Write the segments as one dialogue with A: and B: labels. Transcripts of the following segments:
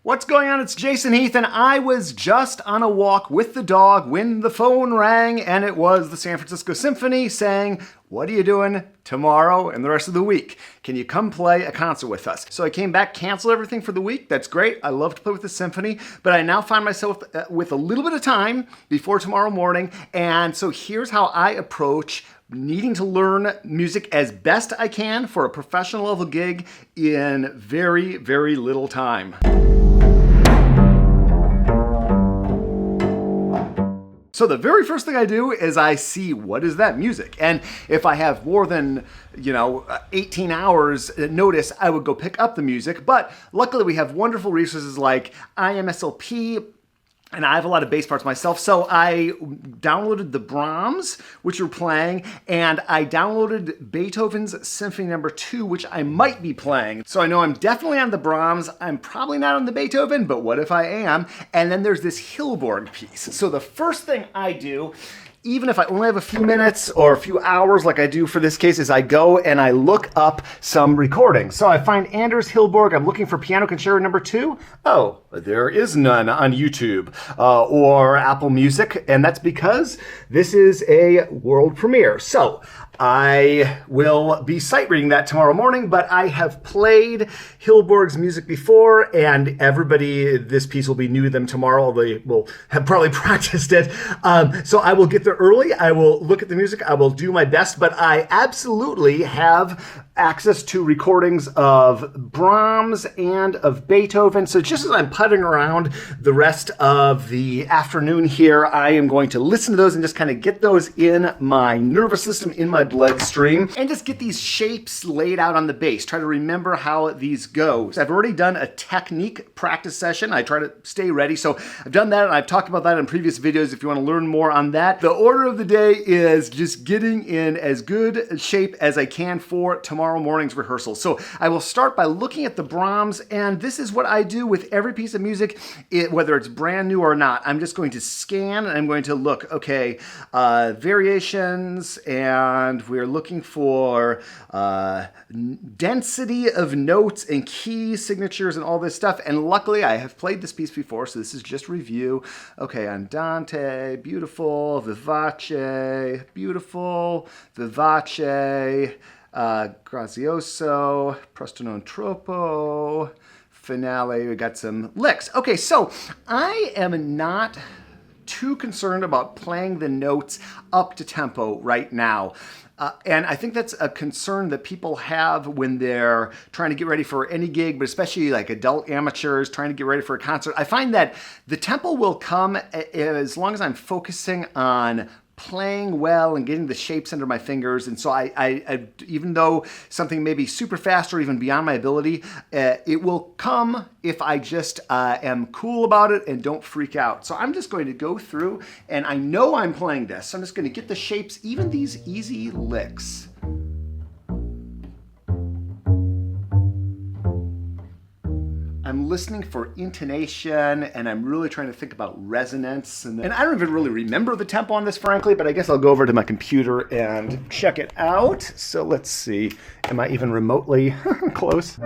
A: What's going on? It's Jason Heath, and I was just on a walk with the dog when the phone rang, and it was the San Francisco Symphony saying, "What are you doing tomorrow and the rest of the week? Can you come play a concert with us?" So I came back, canceled everything for the week. That's great. I love to play with the symphony, but I now find myself with a little bit of time before tomorrow morning, and so here's how I approach needing to learn music as best I can for a professional level gig in very, very little time. So the very first thing I do is I see what is that music. And if I have more than, 18 hours notice, I would go pick up the music. But luckily we have wonderful resources like IMSLP, and I have a lot of bass parts myself, so I downloaded the Brahms, which you're playing, and I downloaded Beethoven's Symphony No. 2, which I might be playing. So I know I'm definitely on the Brahms, I'm probably not on the Beethoven, but what if I am? And then there's this Hilborg piece. So the first thing I do, even if I only have a few minutes or a few hours like I do for this case, is I go and I look up some recordings. So I find Anders Hilborg. I'm looking for Piano Concerto No. 2. Oh, there is none on YouTube or Apple Music, and that's because this is a world premiere. So I will be sight reading that tomorrow morning, but I have played Hilborg's music before, and everybody, this piece will be new to them tomorrow. They will have probably practiced it. So I will get there early. I will look at the music. I will do my best, but I absolutely have access to recordings of Brahms and of Beethoven. So just as I'm putting around the rest of the afternoon here, I am going to listen to those and just kind of get those in my nervous system, in my bloodstream, and just get these shapes laid out on the bass. Try to remember how these go. So I've already done a technique practice session. I try to stay ready. So I've done that, and I've talked about that in previous videos if you want to learn more on that. The order of the day is just getting in as good shape as I can for tomorrow morning's rehearsal. So I will start by looking at the Brahms, and this is what I do with every piece of music, whether it's brand new or not. I'm just going to scan, and I'm going to look, okay, variations, and we're looking for density of notes and key signatures and all this stuff. And luckily I have played this piece before, so this is just review. Okay, Andante, beautiful, vivace, beautiful, vivace, grazioso, presto non troppo, finale. We got some licks. Okay, so I am not too concerned about playing the notes up to tempo right now. And I think that's a concern that people have when they're trying to get ready for any gig, but especially like adult amateurs trying to get ready for a concert. I find that the tempo will come as long as I'm focusing on playing well and getting the shapes under my fingers. And so I even though something may be super fast or even beyond my ability, it will come if I just am cool about it and don't freak out. So I'm just going to go through, and I know I'm playing this, so I'm just going to get the shapes, even these easy licks. I'm listening for intonation, and I'm really trying to think about resonance. And I don't even really remember the tempo on this, frankly, but I guess I'll go over to my computer and check it out. So let's see. Am I even remotely close?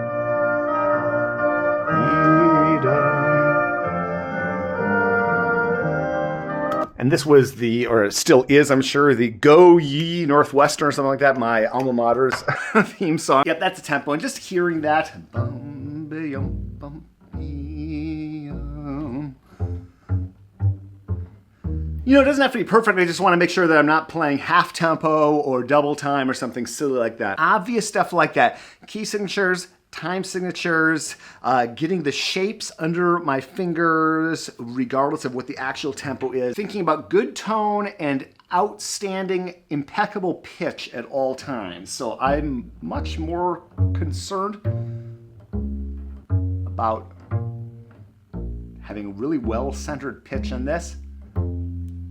A: And this was or it still is, I'm sure, the Go Ye Northwestern or something like that, my alma mater's theme song. Yep, that's the tempo. And just hearing that. It doesn't have to be perfect. I just want to make sure that I'm not playing half tempo or double time or something silly like that. Obvious stuff like that. Key signatures, time signatures, getting the shapes under my fingers, regardless of what the actual tempo is. Thinking about good tone and outstanding, impeccable pitch at all times. So I'm much more concerned about having really well-centered pitch on this.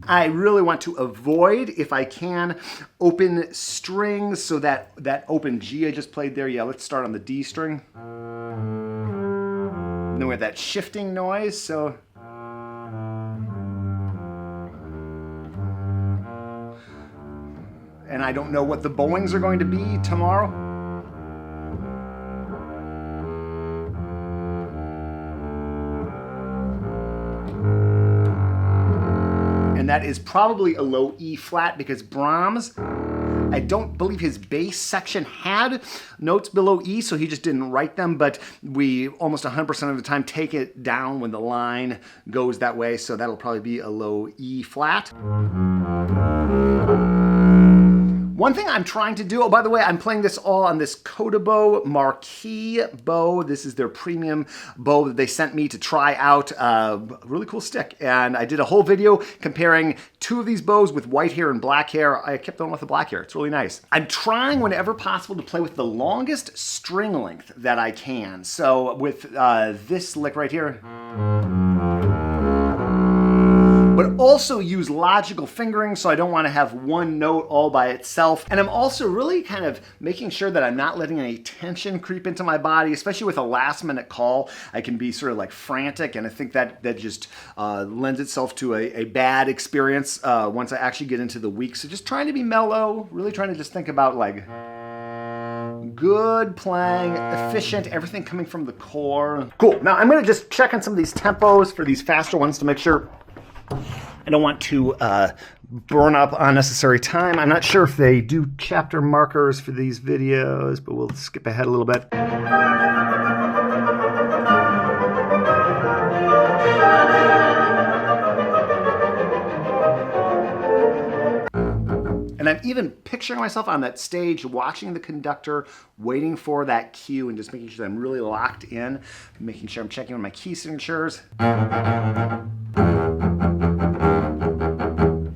A: I really want to avoid, if I can, open strings, so that open G I just played there, yeah, let's start on the D string. And then we have that shifting noise, so. And I don't know what the bowings are going to be tomorrow. and that is probably a low E flat because Brahms, I don't believe his bass section had notes below E, so he just didn't write them, but we almost 100% of the time take it down when the line goes that way, so that'll probably be a low E flat. One thing I'm trying to do, oh, by the way, I'm playing this all on this Kodabow marquee bow. This is their premium bow that they sent me to try out. Really cool stick. And I did a whole video comparing two of these bows with white hair and black hair. I kept going with the black hair. It's really nice. I'm trying whenever possible to play with the longest string length that I can. So with this lick right here, but also use logical fingering, so I don't want to have one note all by itself. And I'm also really kind of making sure that I'm not letting any tension creep into my body, especially with a last minute call. I can be sort of like frantic, and I think that just lends itself to a bad experience once I actually get into the week. So just trying to be mellow, really trying to just think about like good playing, efficient, everything coming from the core. Cool, now I'm gonna just check on some of these tempos for these faster ones to make sure I don't want to burn up unnecessary time. I'm not sure if they do chapter markers for these videos, but we'll skip ahead a little bit. And I'm even picturing myself on that stage, watching the conductor, waiting for that cue and just making sure that I'm really locked in, making sure I'm checking on my key signatures.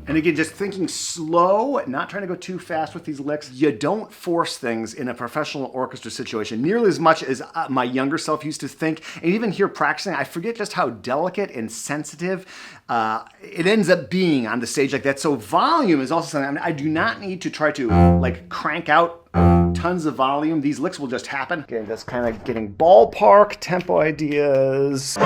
A: And again, just thinking slow, not trying to go too fast with these licks. You don't force things in a professional orchestra situation nearly as much as my younger self used to think. And even here practicing, I forget just how delicate and sensitive it ends up being on the stage like that. So volume is also something I do not need to try to like crank out tons of volume. These licks will just happen. Okay, that's kind of getting ballpark tempo ideas.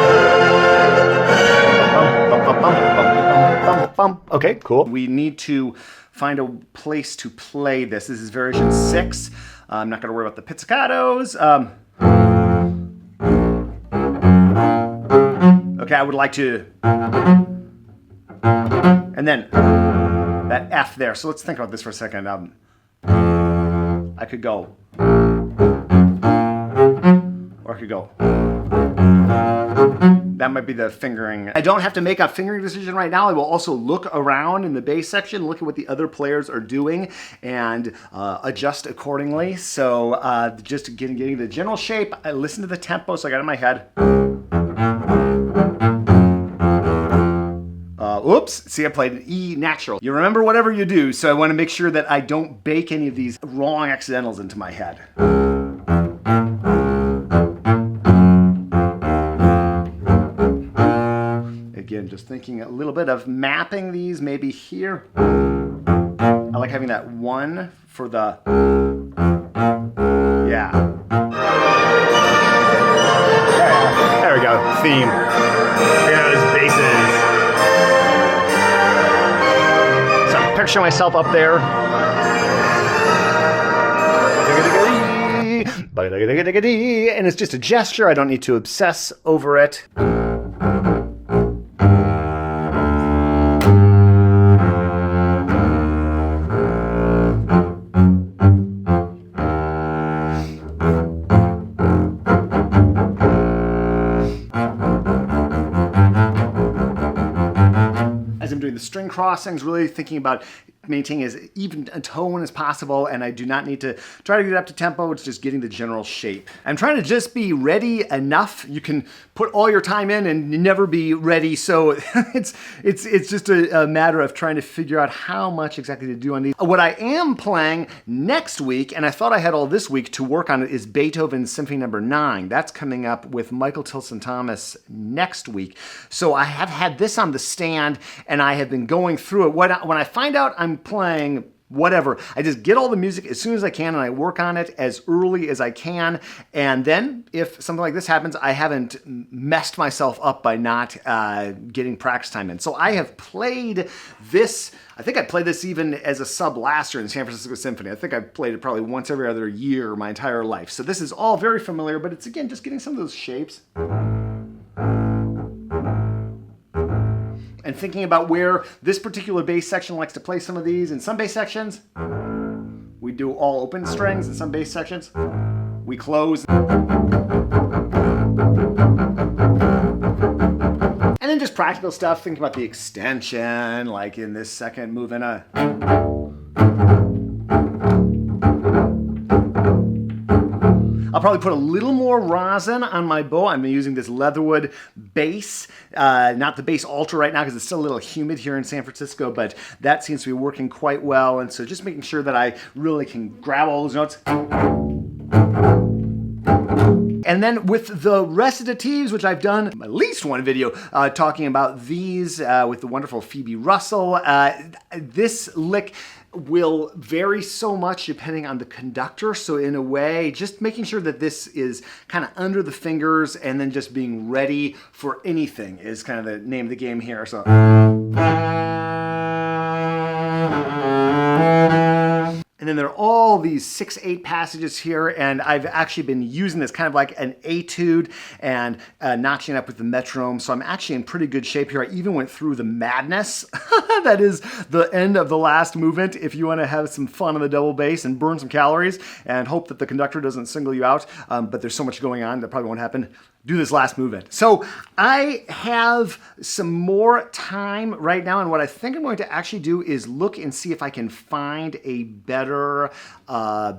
A: Okay, cool. We need to find a place to play this. This is version 6. I'm not going to worry about the pizzicatos. Okay, I would like to... And then that F there. So let's think about this for a second. I could go... Or I could go... That might be the fingering. I don't have to make a fingering decision right now. I will also look around in the bass section, look at what the other players are doing, and adjust accordingly. So just getting the general shape, I listen to the tempo, so I got it in my head. Oops, see, I played an E natural. You remember whatever you do, so I want to make sure that I don't bake any of these wrong accidentals into my head. Again, just thinking a little bit of mapping these maybe here. I like having that one for the, yeah. There we go, theme. Here are those basses. So I'm picturing myself up there. And it's just a gesture, I don't need to obsess over it. As I'm doing the string crossings, really thinking about maintaining as even a tone as possible, and I do not need to try to get up to tempo. It's just getting the general shape. I'm trying to just be ready enough. You can put all your time in and never be ready, so it's just a matter of trying to figure out how much exactly to do on these. What I am playing next week, and I thought I had all this week to work on it, is Beethoven's Symphony No. 9. That's coming up with Michael Tilson Thomas next week. So I have had this on the stand, and I have been going through it. When I find out I'm playing whatever, I just get all the music as soon as I can and I work on it as early as I can, and then if something like this happens, I haven't messed myself up by not getting practice time in. So I have played this, I think I played this even as a sub last year in the San Francisco Symphony. I think I played it probably once every other year my entire life. So this is all very familiar, but it's again just getting some of those shapes. And thinking about where this particular bass section likes to play some of these. In some bass sections, we do all open strings. In some bass sections, we close. And then just practical stuff, thinking about the extension, like in this second movement. I'll probably put a little more rosin on my bow. I'm using this leatherwood bass, not the bass altar right now because it's still a little humid here in San Francisco, but that seems to be working quite well. And so just making sure that I really can grab all those notes. And then with the recitatives, which I've done at least one video talking about these with the wonderful Phoebe Russell, this lick will vary so much depending on the conductor. So in a way, just making sure that this is kind of under the fingers and then just being ready for anything is kind of the name of the game here. So. And then there are all these 6/8 passages here, and I've actually been using this kind of like an etude and notching it up with the metronome, so I'm actually in pretty good shape here. I even went through the madness. That is the end of the last movement if you want to have some fun on the double bass and burn some calories and hope that the conductor doesn't single you out, but there's so much going on that probably won't happen. Do this last movement. So I have some more time right now, and what I think I'm going to actually do is look and see if I can find a better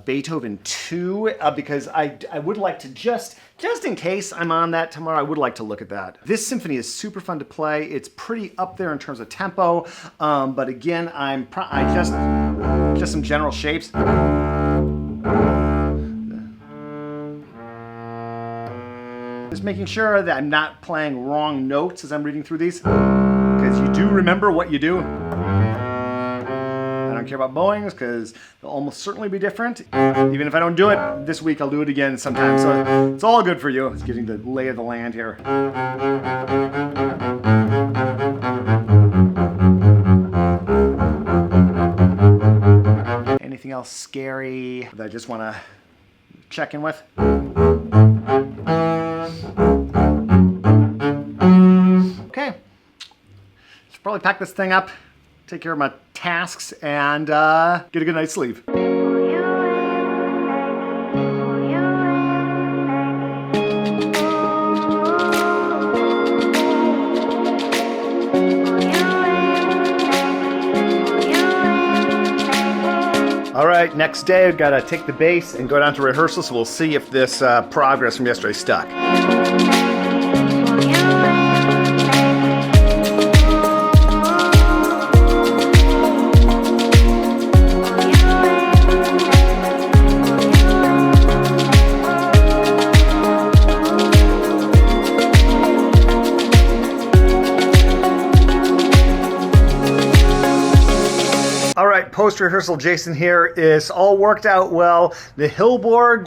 A: Beethoven 2, because I would like to just in case I'm on that tomorrow, I would like to look at that. This symphony is super fun to play. It's pretty up there in terms of tempo, but again, I just some general shapes. Just making sure that I'm not playing wrong notes as I'm reading through these, because you do remember what you do. I don't care about bowings because they'll almost certainly be different. Even if I don't do it this week, I'll do it again sometime. So it's all good for you. It's getting the lay of the land here. Anything else scary that I just want to check in with? Okay, should probably pack this thing up, take care of my tasks, and get a good night's sleep. All right, next day I've got to take the bass and go down to rehearsal, so we'll see if this progress from yesterday stuck. Post-rehearsal Jason here. Is all worked out well. The Hillborg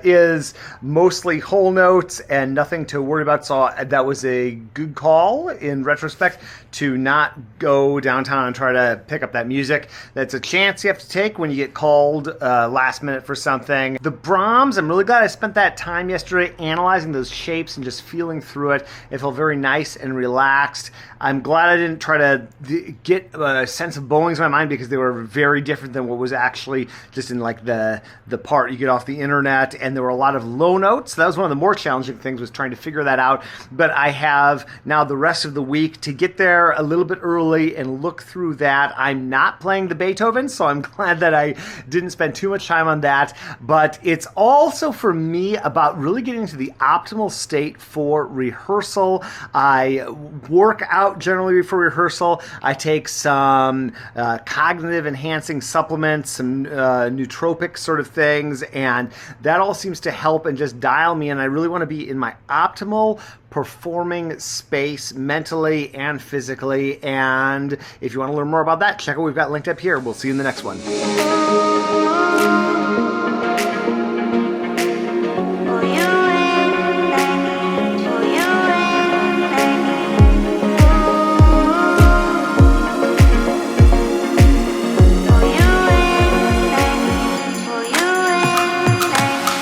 A: is mostly whole notes and nothing to worry about, so that was a good call in retrospect to not go downtown and try to pick up that music. That's a chance you have to take when you get called last minute for something. The Brahms, I'm really glad I spent that time yesterday analyzing those shapes and just feeling through it. It felt very nice and relaxed. I'm glad I didn't try to get a sense of bowings in my mind because they were very different than what was actually just in like the part you get off the internet, and there were a lot of low notes. That was one of the more challenging things, was trying to figure that out. But I have now the rest of the week to get there a little bit early and look through that. I'm not playing the Beethoven, so I'm glad that I didn't spend too much time on that. But it's also for me about really getting to the optimal state for rehearsal. I work out generally before rehearsal. I take some cognitive enhancing supplements, some nootropic sort of things, and that all seems to help and just dial me in. I really want to be in my optimal performing space mentally and physically, and if you want to learn more about that, check out what we've got linked up here. We'll see you in the next one.